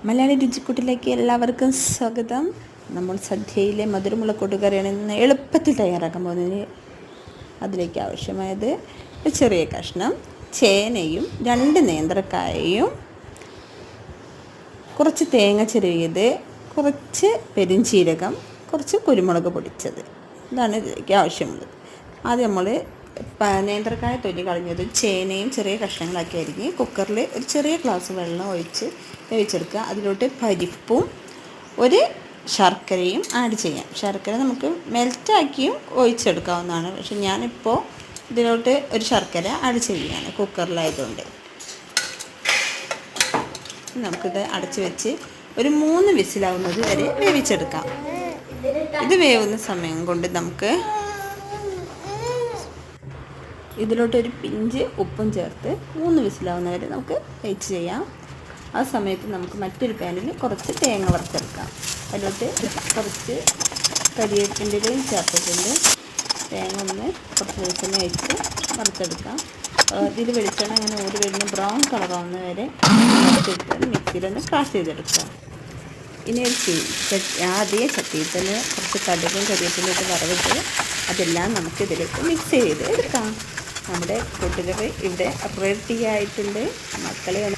മലയാളി രുചിക്കൂട്ടിലേക്ക് എല്ലാവർക്കും സ്വാഗതം. നമ്മൾ സദ്യയിലെ മധുരമുള്ള കൂട്ടുകറിയാണ് ഇന്ന് എളുപ്പത്തിൽ തയ്യാറാക്കാൻ പോകുന്നത്. അതിലേക്ക് ആവശ്യമായത് ഒരു ചെറിയ കഷ്ണം ചേനയും 2 നേന്ത്രക്കായയും കുറച്ച് തേങ്ങ ചിരവിയത്, കുറച്ച് പെരുംജീരകം, കുറച്ച് കുരുമുളക് പൊടിച്ചത്. ഇതാണ് ഇതിലേക്ക് ആവശ്യമുള്ളത്. ആദ്യം നമ്മൾ നേന്ത്രക്കായ തൊലി കളഞ്ഞതും ചേനയും ചെറിയ കഷ്ണങ്ങളാക്കി അരിഞ്ഞ് കുക്കറിൽ ഒരു ചെറിയ ഗ്ലാസ് വെള്ളം ഒഴിച്ച് വേവിച്ചെടുക്കുക. അതിലോട്ട് പരിപ്പും ഒരു ശർക്കരയും ആഡ് ചെയ്യാം. ശർക്കര നമുക്ക് മെൽറ്റാക്കിയും ഒഴിച്ചെടുക്കാവുന്നതാണ്, പക്ഷെ ഞാനിപ്പോൾ ഇതിലോട്ട് ഒരു ശർക്കര ആഡ് ചെയ്യുകയാണ് കുക്കറിലായതുകൊണ്ട്. നമുക്കിത് അടച്ച് വെച്ച് ഒരു 3 വിസിലാവുന്നത് വരെ വേവിച്ചെടുക്കാം. ഇത് വേവുന്ന സമയം കൊണ്ട് നമുക്ക് ഇതിലോട്ടൊരു പിഞ്ച് ഉപ്പും ചേർത്ത് 3 വിസിലാവുന്നവരെ നമുക്ക് വെയിറ്റ് ചെയ്യാം. ആ സമയത്ത് നമുക്ക് മറ്റൊരു പാനിൽ കുറച്ച് തേങ്ങ വറുത്തെടുക്കാം. അതിലോട്ട് കുറച്ച് കരിവേപ്പിൻ്റെയും ചേർത്തിട്ടുണ്ട്. തേങ്ങ ഒന്ന് കുറച്ച് വെളിച്ചെണ്ണ ഒഴിച്ച് വറുത്തെടുക്കാം. ഇതിൽ വെളിച്ചെണ്ണ അങ്ങനെ ഓടി വരുന്ന ബ്രൗൺ കളറാവുന്ന വരെ വറുത്തെടുത്ത് മിക്സിയിലൊന്ന് ക്രാഷ് ചെയ്തെടുക്കാം. ഇനി ആദ്യം ചട്ടിയിൽ തന്നെ കുറച്ച് കടുകും കരിവേപ്പിലൊക്കെ വറവിട്ട് അതെല്ലാം നമുക്ക് ഇതിലേക്ക് മിക്സ് ചെയ്ത് എടുക്കാം. നമ്മുടെ കൂട്ടുകറി ഇവിടെ റെഡി ആയിട്ടുണ്ട്. മക്കളെ